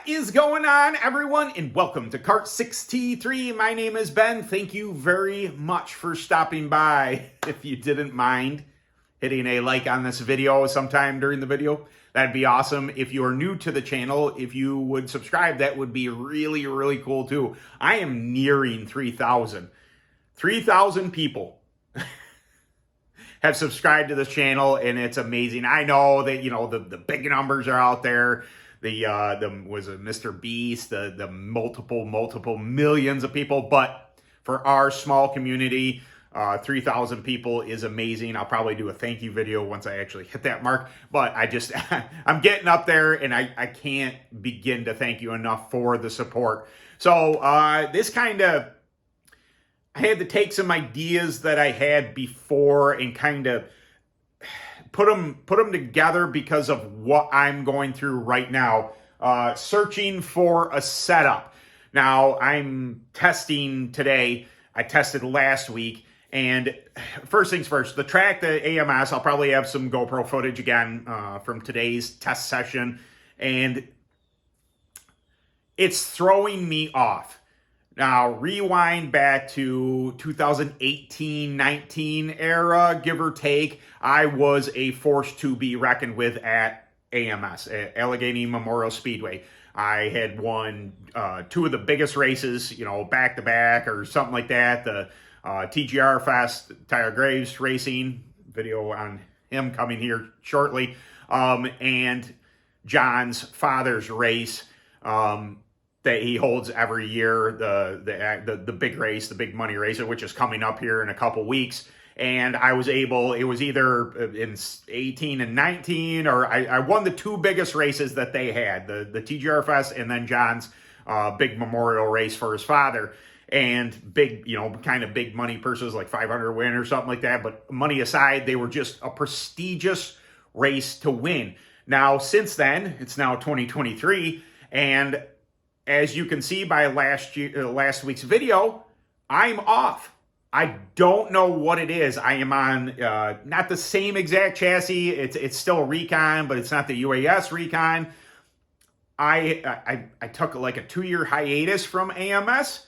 What is going on, everyone, and welcome to Kart 63. My name is Ben. Thank you very much for stopping by. If you didn't mind hitting a like on this video sometime during the video, that'd be awesome. If you are new to the channel, if you would subscribe, that would be really, really cool too. I am nearing 3,000. 3,000 people have subscribed to this channel, and it's amazing. I know that, you know, the big numbers are out there. Was it Mr. Beast, the multiple millions of people, but for our small community, 3,000 people is amazing. I'll probably do a thank you video once I actually hit that mark, but I'm getting up there, and I can't begin to thank you enough for the support. So I had to take some ideas that I had before and kind of put them together because of what I'm going through right now, searching for a setup. Now, I'm testing today. I tested last week, and first things first, the track, the AMS, I'll probably have some GoPro footage again from today's test session, and it's throwing me off. Now, rewind back to 2018-19 era, give or take, I was a force to be reckoned with at AMS, at Allegheny Memorial Speedway. I had won two of the biggest races, you know, back-to-back or something like that. The TGR Fest, Tyler Graves Racing, video on him coming here shortly, and John's father's race, that he holds every year, the big race, the big money race, which is coming up here in a couple weeks. And I was able, it was either in 18 and 19, or I won the two biggest races that they had, the TGR Fest and then John's big memorial race for his father. And big, you know, kind of big money purses, like 500 win or something like that. But money aside, they were just a prestigious race to win. Now, since then, it's now 2023, and as you can see by last week's video, I'm off. I don't know what it is. I am on not the same exact chassis. It's still a Recon, but it's not the UAS Recon. I took like a 2-year hiatus from AMS,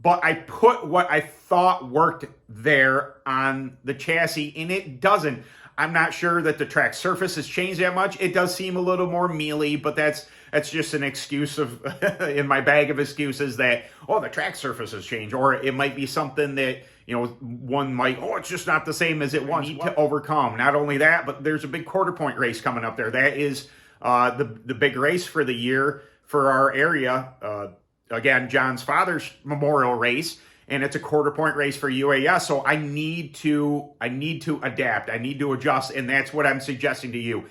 but I put what I thought worked there on the chassis, and it doesn't. I'm not sure that the track surface has changed that much. It does seem a little more mealy, but that's just an excuse of in my bag of excuses that, oh, the track surface has changed. Or it might be something that, you know, one might, oh, it's just not the same as it was. Need to overcome. Not only that, but there's a big quarter point race coming up there. That is the big race for the year for our area. Again, John's father's memorial race. And it's a quarter point race for UAS, so I need to adapt. I need to adjust, and that's what I'm suggesting to you.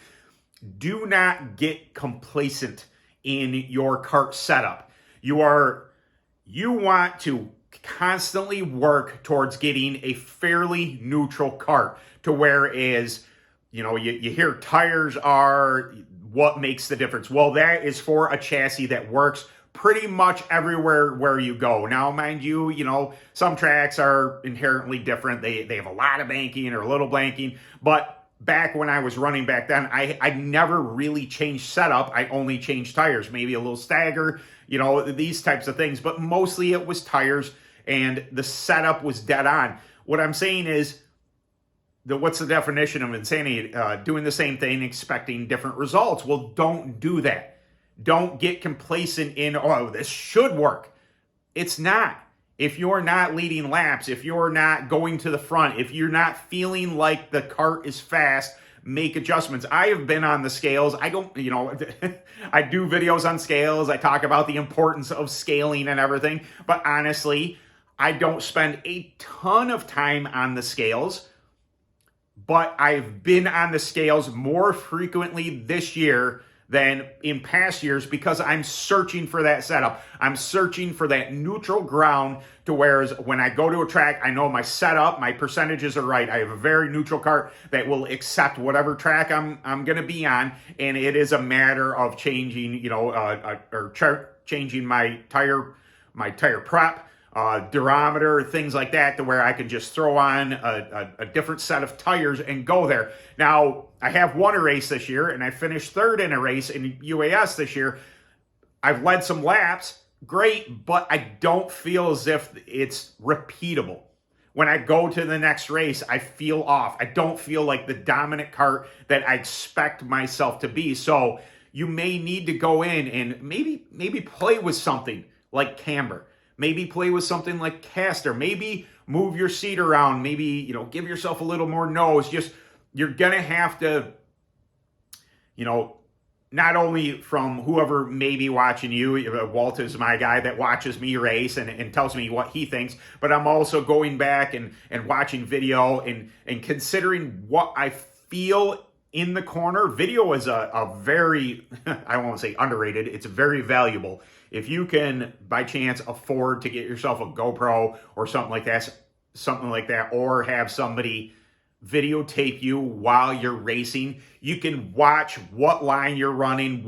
Do not get complacent in your kart setup. You want to constantly work towards getting a fairly neutral kart, to whereas, you know, you hear tires are what makes the difference. Well, that is for a chassis that works pretty much everywhere where you go. Now, mind you, you know, some tracks are inherently different. They have a lot of banking or a little blanking, but back when I was running back then, I never really changed setup. I only changed tires, maybe a little stagger, you know, these types of things, but mostly it was tires, and the setup was dead on. What I'm saying is, what's the definition of insanity? Doing the same thing, expecting different results. Well, don't do that. Don't get complacent in, oh, this should work. It's not. If you're not leading laps, if you're not going to the front, if you're not feeling like the kart is fast, make adjustments. I have been on the scales. I don't, you know, I do videos on scales. I talk about the importance of scaling and everything. But honestly, I don't spend a ton of time on the scales. But I've been on the scales more frequently this year than in past years, because I'm searching for that setup. I'm searching for that neutral ground, to whereas when I go to a track, I know my setup, my percentages are right. I have a very neutral kart that will accept whatever track I'm going to be on, and it is a matter of changing, you know, changing my tire prep, durometer, things like that, to where I can just throw on a different set of tires and go there. Now, I have won a race this year, and I finished third in a race in UAS this year. I've led some laps, great, but I don't feel as if it's repeatable. When I go to the next race, I feel off. I don't feel like the dominant kart that I expect myself to be. So you may need to go in and maybe play with something like camber. Maybe play with something like caster. Maybe move your seat around. Maybe, give yourself a little more nose. Just, you're going to have to, not only from whoever may be watching you, Walt is my guy that watches me race and tells me what he thinks, but I'm also going back and watching video and considering what I feel in the corner. Video is a very, I won't say underrated, it's very valuable. If you can, by chance, afford to get yourself a GoPro or something like that, or have somebody videotape you while you're racing, you can watch what line you're running,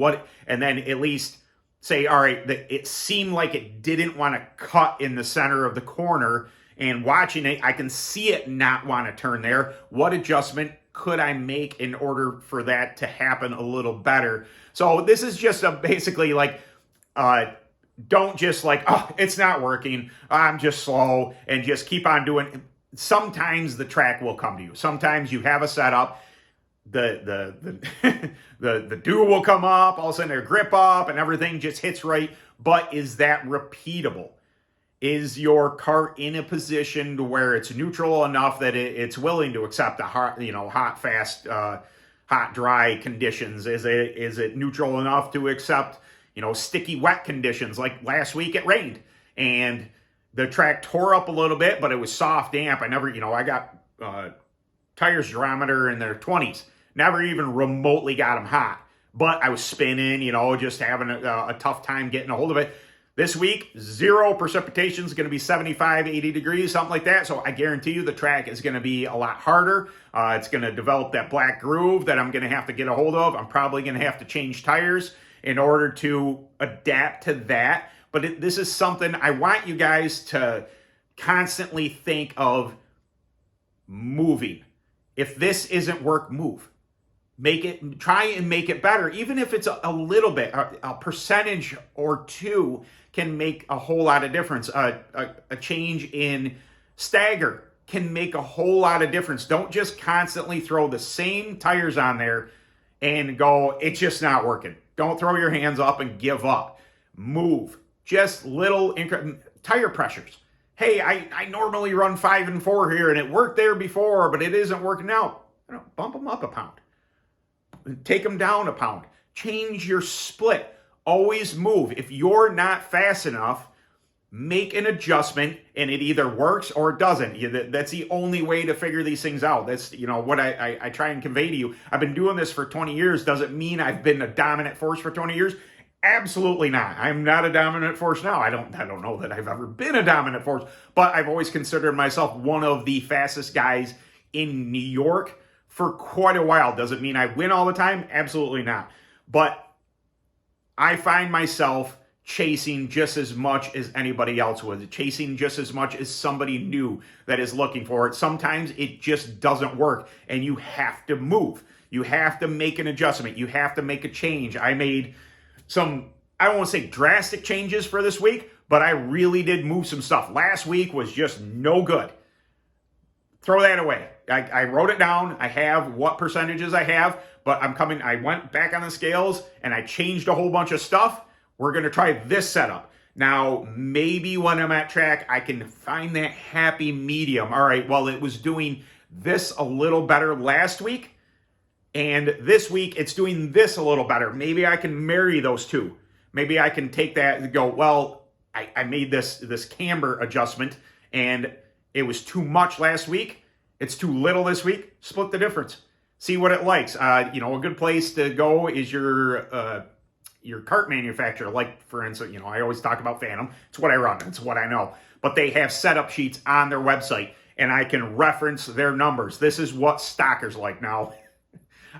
and then at least say, all right, it seemed like it didn't want to cut in the center of the corner, and watching it, I can see it not want to turn there. What adjustment could I make in order for that to happen a little better? So this is just basically like, don't just like, oh, it's not working, I'm just slow, and just keep on doing. Sometimes the track will come to you. Sometimes you have a setup, the dew will come up, all of a sudden their grip up and everything just hits right. But is that repeatable? Is your kart in a position to where it's neutral enough that it's willing to accept the hot, fast, hot, dry conditions? Is it neutral enough to accept, sticky, wet conditions? Like last week it rained and the track tore up a little bit, but it was soft, damp. I got tires durometer in their 20s. Never even remotely got them hot. But I was spinning, just having a tough time getting a hold of it. This week, 0 precipitation is going to be 75, 80 degrees, something like that. So I guarantee you the track is going to be a lot harder. It's going to develop that black groove that I'm going to have to get a hold of. I'm probably going to have to change tires in order to adapt to that. But this is something I want you guys to constantly think of moving. If this isn't work, move. Try and make it better. Even if it's a little bit, a percentage or two can make a whole lot of difference. A change in stagger can make a whole lot of difference. Don't just constantly throw the same tires on there and go, it's just not working. Don't throw your hands up and give up. Move. Just little tire pressures. Hey, I normally run 5 and 4 here, and it worked there before, but it isn't working now. Bump them up a pound. Take them down a pound. Change your split. Always move. If you're not fast enough, make an adjustment, and it either works or it doesn't. That's the only way to figure these things out. That's what I try and convey to you. I've been doing this for 20 years. Does it mean I've been a dominant force for 20 years? Absolutely not. I'm not a dominant force now. I don't know that I've ever been a dominant force, but I've always considered myself one of the fastest guys in New York for quite a while. Does it mean I win all the time? Absolutely not. But I find myself chasing just as much as anybody else would, chasing just as much as somebody new that is looking for it. Sometimes it just doesn't work, and you have to move. You have to make an adjustment. You have to make a change. I made some, I don't want to say drastic changes for this week, but I really did move some stuff. Last week was just no good. Throw that away. I wrote it down. I have what percentages I have, but I went back on the scales and I changed a whole bunch of stuff. We're going to try this setup. Now, maybe when I'm at track, I can find that happy medium. All right, well, it was doing this a little better last week, and this week it's doing this a little better. Maybe I can marry those two. Maybe I can take that and go, well, I made this camber adjustment, and it was too much last week. It's too little this week. Split the difference. See what it likes. A good place to go is your kart manufacturer. Like, for instance, I always talk about Phantom. It's what I run. It's what I know. But they have setup sheets on their website, and I can reference their numbers. This is what stockers like. Now,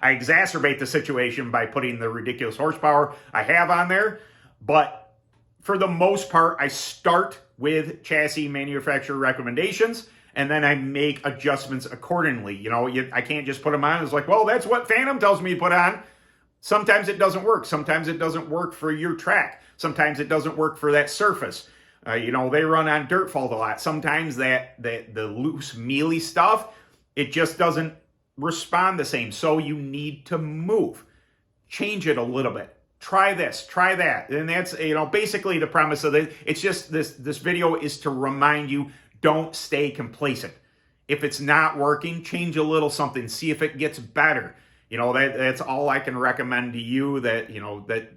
I exacerbate the situation by putting the ridiculous horsepower I have on there, but for the most part, I start with chassis manufacturer recommendations, and then I make adjustments accordingly. I can't just put them on. It's like, well, that's what Phantom tells me to put on. Sometimes it doesn't work. Sometimes it doesn't work for your track. Sometimes it doesn't work for that surface. You know, they run on dirt fault a lot. Sometimes the loose mealy stuff, it just doesn't respond the same. So you need to move. Change it a little bit. Try this, try that. And that's, you know, basically the premise of it. It's just this video is to remind you, don't stay complacent. If it's not working, change a little something, see if it gets better. You know, that's all I can recommend to you, that, you know, that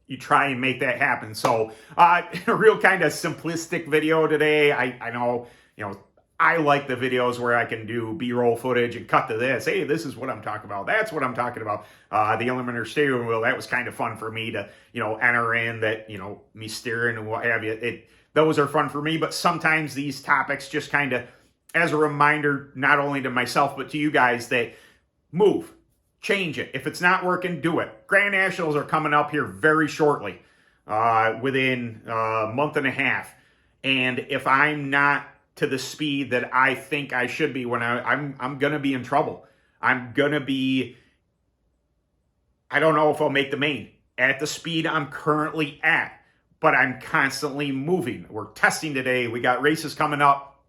you try and make that happen. So a real kind of simplistic video today. I know, you know, I like the videos where I can do B-roll footage and cut to this. Hey, this is what I'm talking about. That's what I'm talking about. The Eliminator steering wheel, that was kind of fun for me to, you know, enter in that, you know, me steering and what have you. Those are fun for me, but sometimes these topics just kind of, as a reminder, not only to myself, but to you guys, that move, change it. If it's not working, do it. Grand Nationals are coming up here very shortly, within a month and a half. And if I'm not to the speed that I think I should be, when I'm going to be in trouble. I'm going to be, I don't know if I'll make the main at the speed I'm currently at, but I'm constantly moving. We're testing today. We got races coming up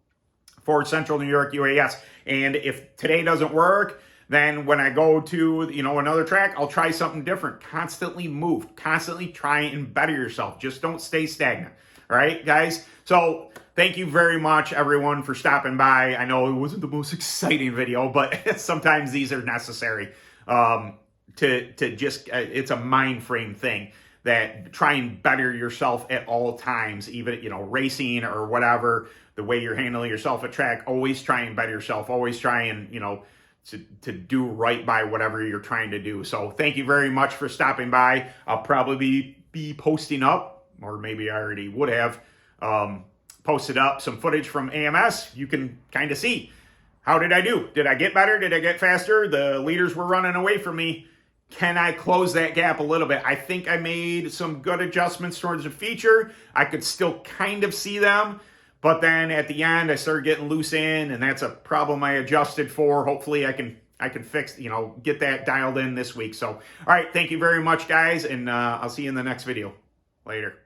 for Central New York UAS. And if today doesn't work, then when I go to, you know, another track, I'll try something different. Constantly move, constantly try and better yourself. Just don't stay stagnant. All right, guys? So thank you very much, everyone, for stopping by. I know it wasn't the most exciting video, but sometimes these are necessary to just, it's a mind frame thing, that try and better yourself at all times, even, you know, racing or whatever, the way you're handling yourself at track. Always try and better yourself. Always try and, you know, to do right by whatever you're trying to do. So thank you very much for stopping by. I'll probably be posting up, or maybe I already would have posted up some footage from AMS. You can kind of see, how did I do? Did I get better? Did I get faster? The leaders were running away from me. Can I close that gap a little bit? I think I made some good adjustments towards the feature. I could still kind of see them, but then at the end I started getting loose in, and that's a problem I adjusted for. Hopefully I can fix, you know, get that dialed in this week. So, all right, thank you very much, guys, and I'll see you in the next video. Later.